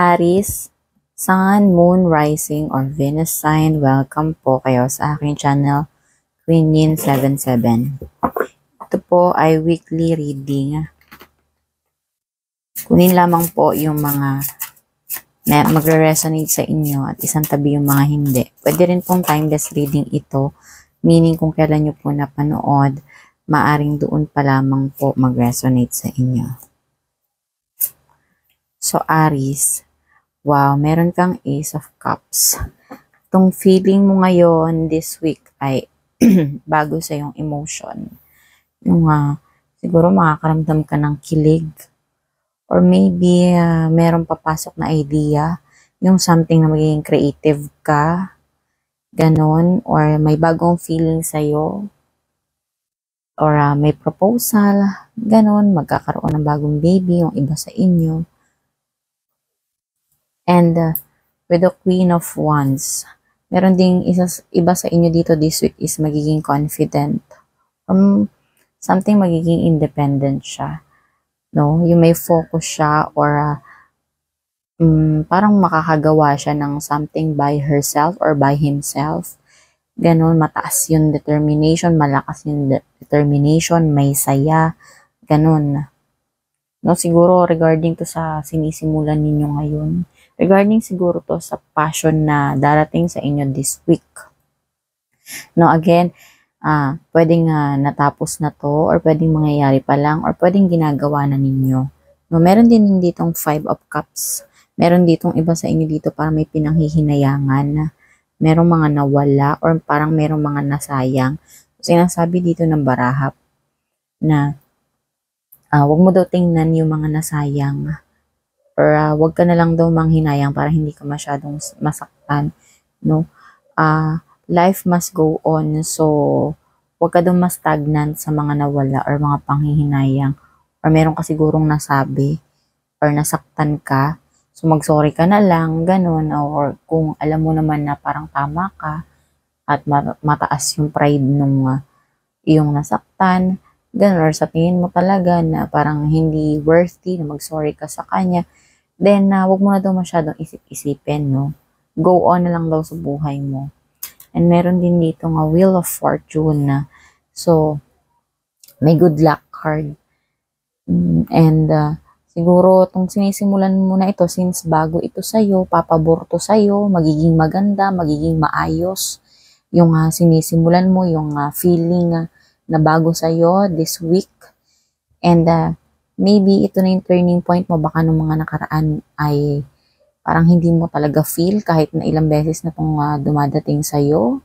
Aries, Sun, Moon, Rising, or Venus sign, welcome po kayo sa aking channel, Queen Yin 77. Ito po ay weekly reading. Kunin lamang po yung mga magre-resonate sa inyo at isang tabi yung mga hindi. Pwede rin pong timeless reading ito, meaning kung kailan nyo po napanood, maaring doon pa lamang po mag-resonate sa inyo. So, Aries, wow, meron kang Ace of Cups. Itong feeling mo ngayon this week ay bago sa yung emotion. Yung siguro makakaramdam ka ng kilig. Or maybe meron papasok na idea. Yung something na magiging creative ka. Ganon. Or may bagong feeling sa'yo. Or may proposal. Ganon. Magkakaroon ng bagong baby. Yung iba sa inyo. And with the Queen of Wands, meron ding iba sa inyo dito this week is magiging confident. Something magiging independent siya. No? You may focus siya or parang makakagawa siya ng something by herself or by himself. Ganon, mataas yung determination, malakas yung determination, may saya. Ganon. No, siguro regarding to sa sinisimulan ninyo ngayon. Regarding siguro to sa passion na darating sa inyo this week. No, again, pwedeng natapos na to or pwedeng mangyayari pa lang or pwedeng ginagawa na ninyo. No, meron din ditong 5 of Cups. Meron ditong iba sa inyo dito para may pinanghihinayangan. Merong mga nawala or parang merong mga nasayang. Sinasabi dito ng baraha na wag mo daw tingnan yung mga nasayang. Or wag ka na lang daw manghinayang para hindi ka masyadong masaktan. No? Life must go on. So, wag ka daw ma-stagnant sa mga nawala or mga panghihinayang. Or meron ka sigurong nasabi or nasaktan ka. So, mag-sorry ka na lang, ganun. Or kung alam mo naman na parang tama ka at mataas yung pride nung iyong nasaktan, ganun. Or sa tingin mo talaga na parang hindi worthy na mag-sorry ka sa kanya, then, wag mo na daw masyadong isip-isipin, no? Go on na lang daw sa buhay mo. And meron din dito nga Wheel of Fortune na. So, may good luck card. And, siguro, itong sinisimulan mo na ito, since bago ito sa'yo, papabor to sa'yo, magiging maganda, magiging maayos. Yung sinisimulan mo, yung feeling na bago sa'yo this week. And, maybe ito na yung turning point mo, baka nung mga nakaraan ay parang hindi mo talaga feel kahit na ilang beses na itong dumadating sa'yo.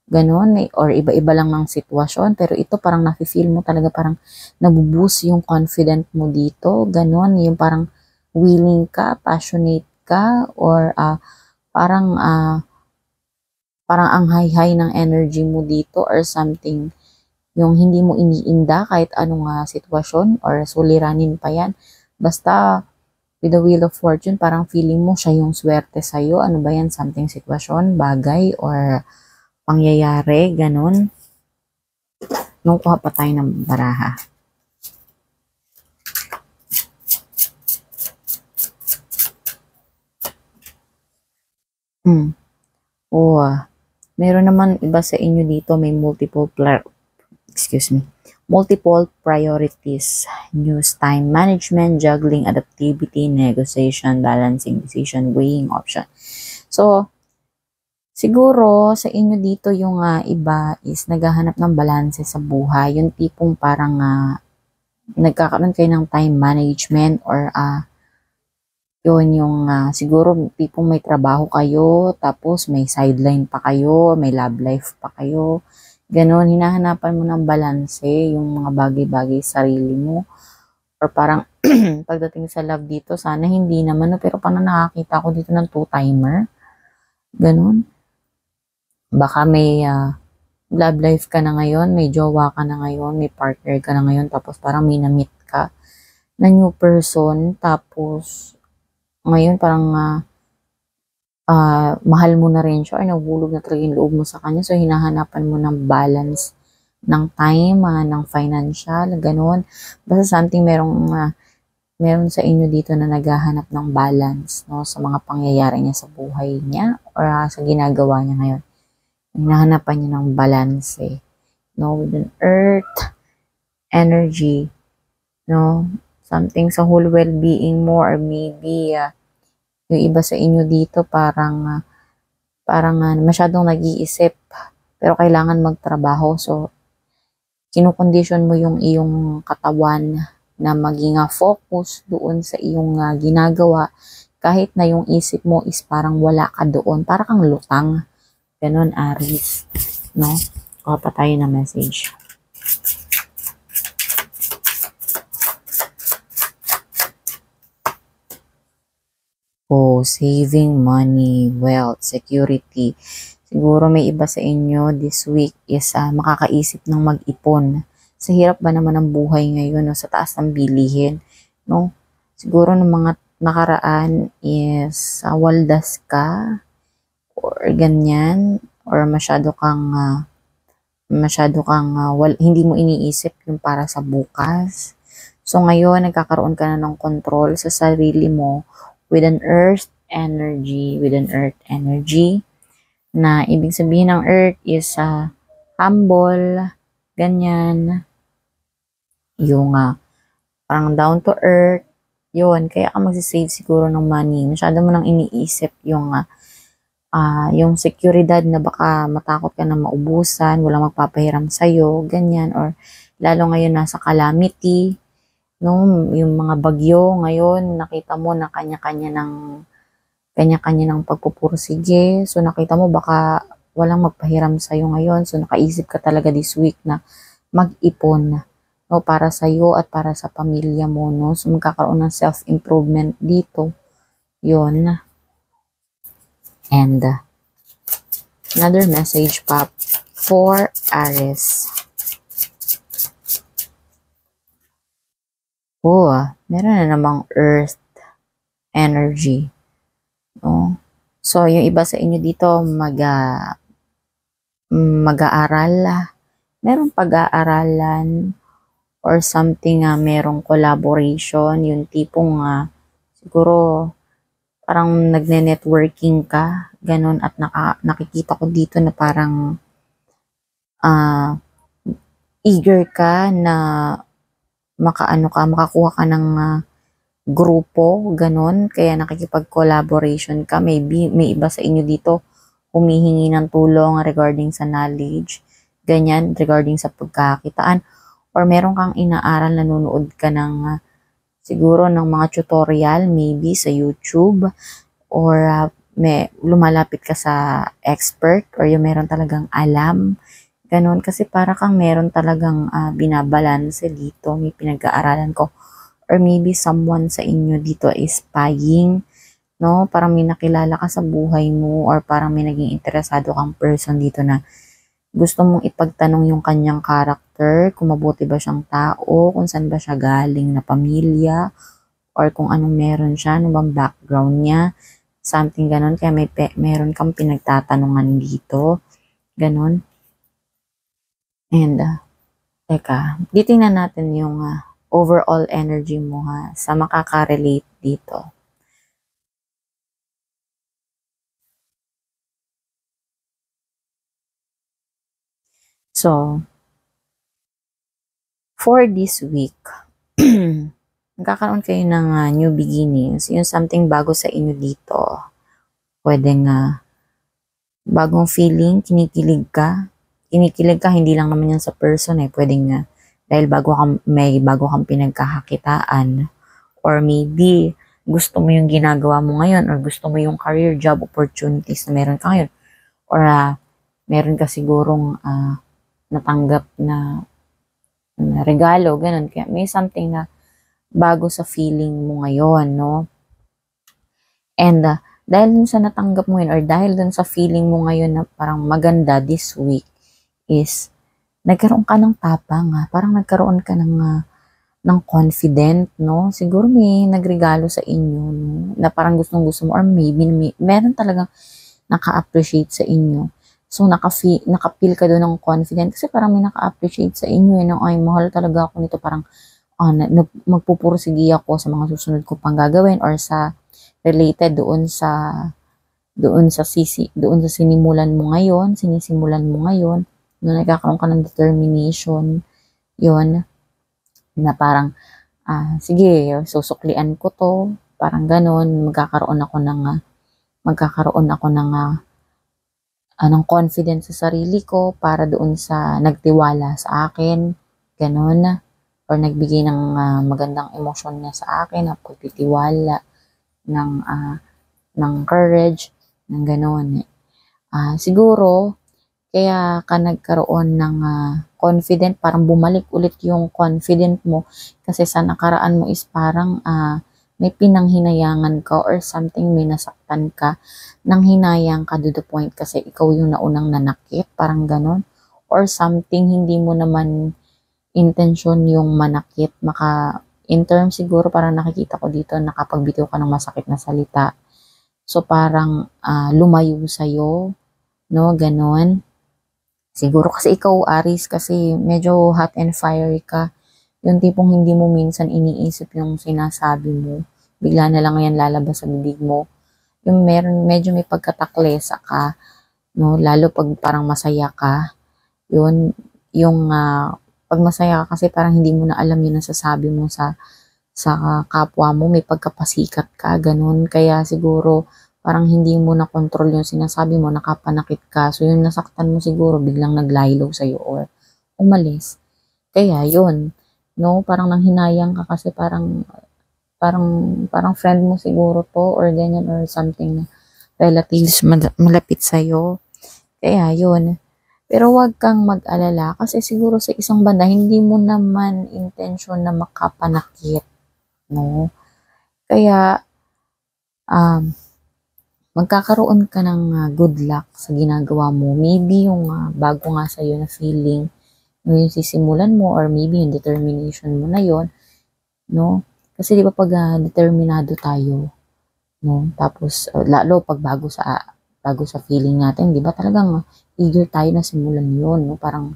Ganon, or iba-iba lang ng sitwasyon. Pero ito parang nafe-feel mo talaga parang nabuboost yung confident mo dito. Ganon, yung parang willing ka, passionate ka, or parang ang high-high ng energy mo dito or something. Yung hindi mo iniinda kahit anong sitwasyon or suliranin pa yan. Basta, with the Wheel of Fortune, parang feeling mo siya yung swerte sa'yo. Ano ba yan? Something sitwasyon, bagay, or pangyayari, ganun. Nung kuha pa tayo ng baraha. Meron naman iba sa inyo dito, may multiple priorities, news, time management, juggling, adaptivity, negotiation, balancing, decision, weighing, option. So, siguro sa inyo dito yung iba is naghahanap ng balanse sa buhay. Yung tipong parang nagkakaroon kayo ng time management or yun yung siguro tipong may trabaho kayo, tapos may sideline pa kayo, may love life pa kayo. Ganon, hinahanapan mo ng balanse yung mga bagay-bagay sa sarili mo. Or parang, pagdating sa love dito, sana hindi naman, no? Pero parang nakakita ko dito ng two-timer. Ganon. Baka may love life ka na ngayon, may jowa ka na ngayon, may partner ka na ngayon, tapos parang may na-meet ka na new person, tapos ngayon parang mahal mo na rin siya or nabulog na talaga yung loob mo sa kanya. So, hinahanapan mo ng balance ng time, ng financial, ganun. Basta something merong meron sa inyo dito na naghahanap ng balance, no, sa mga pangyayari niya sa buhay niya or sa ginagawa niya ngayon. Hinahanapan niya ng balance, no, with an earth energy, no, something sa whole well-being mo, or maybe yung iba sa inyo dito parang masyadong nag-iisip pero kailangan magtrabaho, so kinukondisyon mo yung iyong katawan na maging focus doon sa iyong ginagawa kahit na yung isip mo is parang wala ka doon, parang kang lutang. Ganon, Aries, no? Kuha pa tayo na message. Oh, saving money, wealth, security. Siguro may iba sa inyo this week is makakaisip ng mag-ipon. Sa hirap ba naman ng buhay ngayon, no? Sa taas ng bilihin, no? Siguro ng mga nakaraan is waldas ka or ganyan, or hindi mo iniisip yung para sa bukas. So ngayon nagkakaroon ka na ng control sa sarili mo with an earth energy, na ibig sabihin ng earth is humble, ganyan, yung parang down to earth, yun, kaya ka magsisave siguro ng money. Masyado mo nang iniisip yung seguridad na baka matakot ka na maubusan, walang magpapahiram sa'yo, ganyan, or lalo ngayon nasa calamity, no, yung mga bagyo ngayon, nakita mo na kanya-kanya ng pagpupursige, so nakita mo baka walang magpahiram sa'yo ngayon, so nakaisip ka talaga this week na mag-ipon, no, para sa'yo at para sa pamilya mo, no, so magkakaroon ng self-improvement dito, yun. And another message pa for Aries. Oh, meron na namang earth energy, no? So, yung iba sa inyo dito mag-aaral, merong pag-aaralan or something, merong collaboration, yung tipong siguro parang nagne-networking ka, ganun, at nakikita ko dito na parang eager ka na makakuha ka ng grupo, ganun, kaya nakikipag-collaboration ka. Maybe may iba sa inyo dito humihingi ng tulong regarding sa knowledge, ganyan, regarding sa pagkakitaan, or meron kang inaaral, nanonood ka ng siguro ng mga tutorial, maybe sa YouTube, or lumalapit ka sa expert, or yung meron talagang alam, ganun, kasi para kang meron talagang binabalanse dito, may pinag-aaralan ko, or maybe someone sa inyo dito is spying, no, parang may nakilala ka sa buhay mo, or parang may naging interesado kang person dito na gusto mong ipagtanong yung kanyang character, kung mabuti ba siyang tao, kung saan ba siya galing na pamilya, or kung anong meron siya, ano bang background niya, something ganun, kaya meron kang pinagtatanungan dito, ganun. And, teka, titingnan natin yung overall energy mo sa makaka-relate dito. So, for this week, magkakaroon kayo ng new beginnings, yung something bago sa inyo dito. Pwedeng bagong feeling, kinikilig ka, hindi lang naman yan sa person pwedeng dahil may bago kang pinagkakakitaan, or maybe gusto mo yung ginagawa mo ngayon, or gusto mo yung career job opportunities na meron ka ngayon, or meron ka sigurong natanggap na regalo, ganun, kaya may something na bago sa feeling mo ngayon, no? And dahil dun sa natanggap mo yun, or dahil dun sa feeling mo ngayon na parang maganda this week, is nagkaroon ka ng tapang, parang nagkaroon ka ng confident, no? Siguro may nagregalo sa inyo, no? Na parang gustong-gusto mo, or maybe meron talagang naka-appreciate sa inyo. So, naka-feel ka doon ng confident kasi parang may naka-appreciate sa inyo, no? Ay, mahal talaga ako nito, parang magpupursige ako sa mga susunod ko pang gagawin or sa related doon sa sinisimulan mo ngayon, no, nagkakaroon ka ng determination, yon na parang, sige, susuklian ko to, parang ganon, magkakaroon ako ng confidence sa sarili ko para doon sa nagtiwala sa akin, ganon, or nagbigay ng magandang emosyon niya sa akin, ng pagtitiwala, ng courage, ng ganon. Siguro, kaya ka nagkaroon ng confident, parang bumalik ulit yung confident mo kasi sa nakaraan mo is parang may pinanghinayangan ka or something, may nasaktan ka, nang hinayang ka to the point kasi ikaw yung naunang nanakit, parang ganon. Or something, hindi mo naman intention yung manakit, in terms siguro parang nakikita ko dito, nakapagbitaw ka ng masakit na salita. So parang lumayo sa'yo, no, ganon. Siguro kasi ikaw, Aries, kasi medyo hot and fiery ka. Yung tipong hindi mo minsan iniisip yung sinasabi mo. Bigla na lang yan lalabas sa bibig mo. Yung medyo may pagkataklesa ka, no? Lalo pag parang masaya ka. Yung pag masaya ka kasi parang hindi mo na alam yung nasasabi mo sa kapwa mo. May pagkapasikat ka, ganun. Kaya siguro parang hindi mo na control yung sinasabi mo, nakapanakit ka. So yung nasaktan mo siguro biglang naglaylo sa'yo or umalis. Kaya yun, no, parang nanghinayang ka kasi parang friend mo siguro to or ganyan or something na relatives malapit sa'yo. Kaya yun. Pero wag kang mag-alala kasi siguro sa isang banda hindi mo naman intention na makapanakit, no? Kaya magkakaroon ka ng good luck sa ginagawa mo. Maybe yung bago nga sa'yo na feeling, yung sisimulan mo or maybe yung determination mo na yon, no? Kasi di ba pag determinado tayo, no? Tapos lalo pag bago sa feeling natin, di ba talagang eager tayo na simulan yon, no? Parang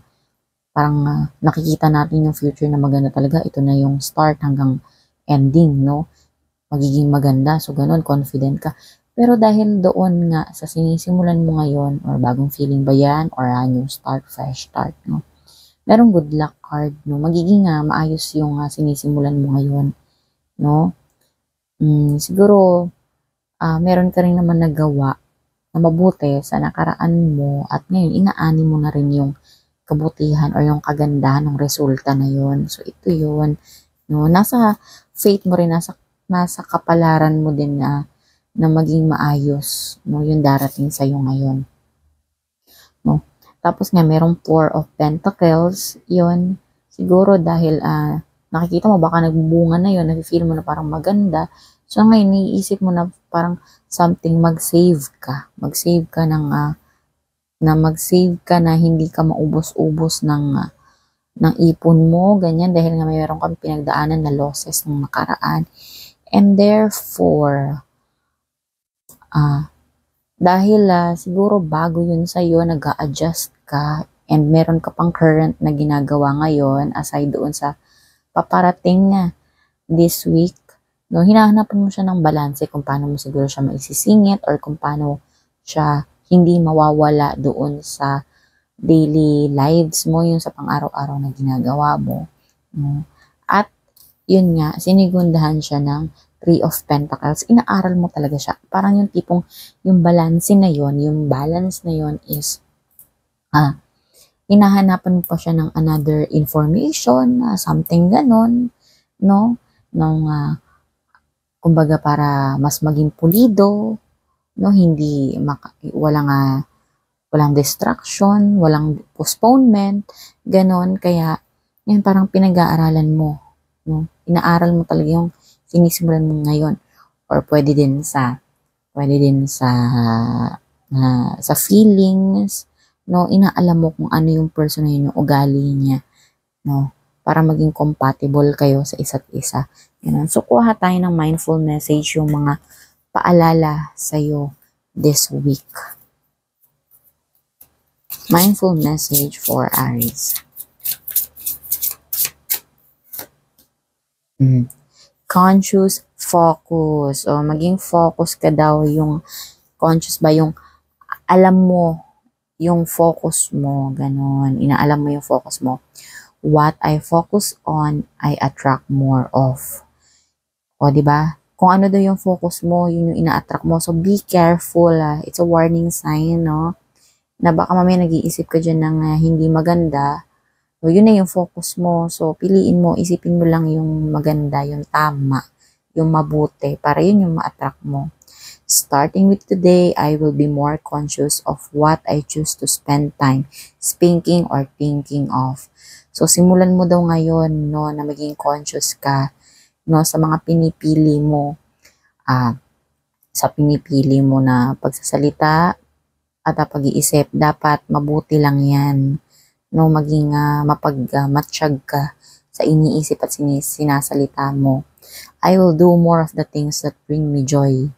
nakikita natin yung future na maganda talaga. Ito na yung start hanggang ending, no? Magiging maganda. So ganun, confident ka. Pero dahil doon nga sa sinisimulan mo ngayon or bagong feeling ba yan or new start, fresh start, no? Merong good luck card, no? Magiging maayos yung sinisimulan mo ngayon, no? Siguro, meron ka rin naman nagawa na mabuti sa nakaraan mo at ngayon inaani mo na rin yung kabutihan or yung kagandahan ng resulta na yun. So, ito yun, no? Nasa fate mo rin, nasa kapalaran mo din na maging maayos, no? Yung darating sa'yo ngayon, no? Tapos nga, merong Four of Pentacles, yun. Siguro dahil nakikita mo baka nagbubunga na yun, nafe-feel mo na parang maganda. So ngayon, iniisip mo na parang something, mag-save ka na hindi ka maubos-ubos ng ipon mo, ganyan, dahil nga mayroon kang pinagdaanan na losses ng nakaraan. And therefore, dahil siguro bago yun sa'yo, nag-a-adjust ka, and meron ka pang current na ginagawa ngayon, aside doon sa paparating na this week, no, hinahanapan mo siya ng balanse kung paano mo siguro siya maisisingit or kung paano siya hindi mawawala doon sa daily lives mo, yung sa pang-araw-araw na ginagawa mo. No? At yun nga, sinigundahan siya ng Three of Pentacles. Inaaral mo talaga siya. Parang yung tipong, yung balance na yon is, hinahanapan mo pa siya ng another information, something ganon, no? Kumbaga para mas maging pulido, no? Hindi, walang distraction, walang postponement, ganon. Kaya, yan parang pinag-aaralan mo, no? Inaaral mo talaga yung sinisimulan mo ngayon. Or pwede din sa feelings, no? Inaalam mo kung ano yung person na yun, yung ugali niya, no? Para maging compatible kayo sa isa't isa. Ganun. So, kuha tayo ng mindful message, yung mga paalala sa'yo this week. Mindful message for Aries. Mm. Conscious focus. O, maging focus ka daw, yung conscious ba yung alam mo yung focus mo, ganon. Inaalam mo yung focus mo. What I focus on, I attract more of. O, di ba? Kung ano daw yung focus mo, yun yung ina-attract mo. So, be careful. It's a warning sign, no? Na baka mamaya nag-iisip ka dyan ng hindi maganda. So, yun na yung focus mo. So, piliin mo, isipin mo lang yung maganda, yung tama, yung mabuti, para yun yung ma-attract mo. Starting with today, I will be more conscious of what I choose to spend time speaking or thinking of. So, simulan mo daw ngayon, no, na maging conscious ka, no, sa mga pinipili mo, sa pinipili mo na pagsasalita at pag-iisip, dapat mabuti lang yan, no, maging mapagmatsyag ka sa iniisip at sinasalita mo. I will do more of the things that bring me joy,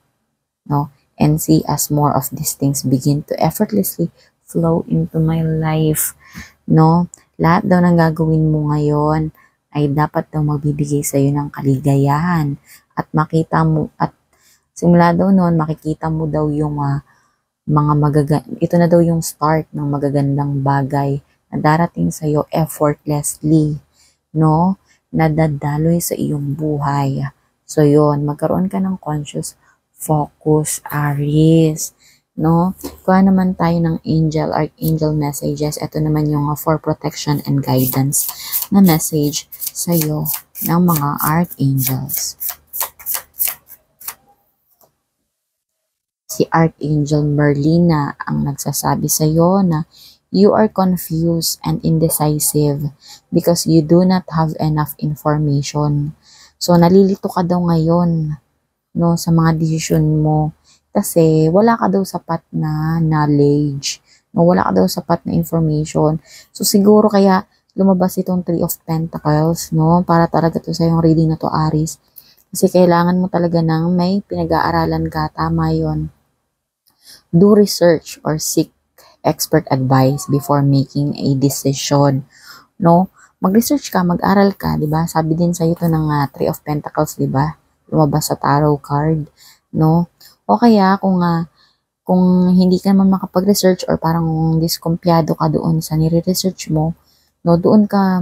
no, and see as more of these things begin to effortlessly flow into my life, no. Lahat daw ng gagawin mo ngayon ay dapat daw magbibigay sa iyo ng kaligayahan, at makita mo, at simula daw noon makikita mo daw yung ito na daw yung start ng magagandang bagay na darating sa iyo effortlessly, no, nadadaloy sa iyong buhay. So yun, magkaroon ka ng conscious focus, Aries, no. Kuha naman tayo ng archangel messages. Ito naman yung for protection and guidance na message sa iyo ng mga archangels. Si Archangel Merlina ang nagsasabi sa iyo na you are confused and indecisive because you do not have enough information. So, nalilito ka daw ngayon, no, sa mga desisyon mo kasi wala ka daw sapat na knowledge, no, wala ka daw sapat na information. So, siguro kaya lumabas itong Three of Pentacles, no, para talaga to sa yung reading na to, Aries. Kasi kailangan mo talaga ng may pinag-aaralan ka, tama yon. Do research or seek expert advice before making a decision, no? Mag-research ka, mag-aral ka, 'di ba? Sabi din sa ito ng Three of Pentacles, 'di ba? Lumabas sa tarot card, no? O kaya kung hindi ka naman makapag-research or parang diskumpiyado ka doon sa nire-research mo, no, doon ka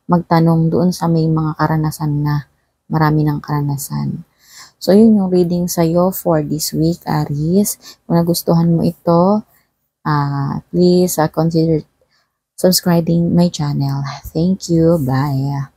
magtanong doon sa may mga karanasan na, marami ng karanasan. So, yun yung reading sa'yo for this week, Aries. Kung nagustuhan mo ito, please consider subscribing my channel. Thank you. Bye.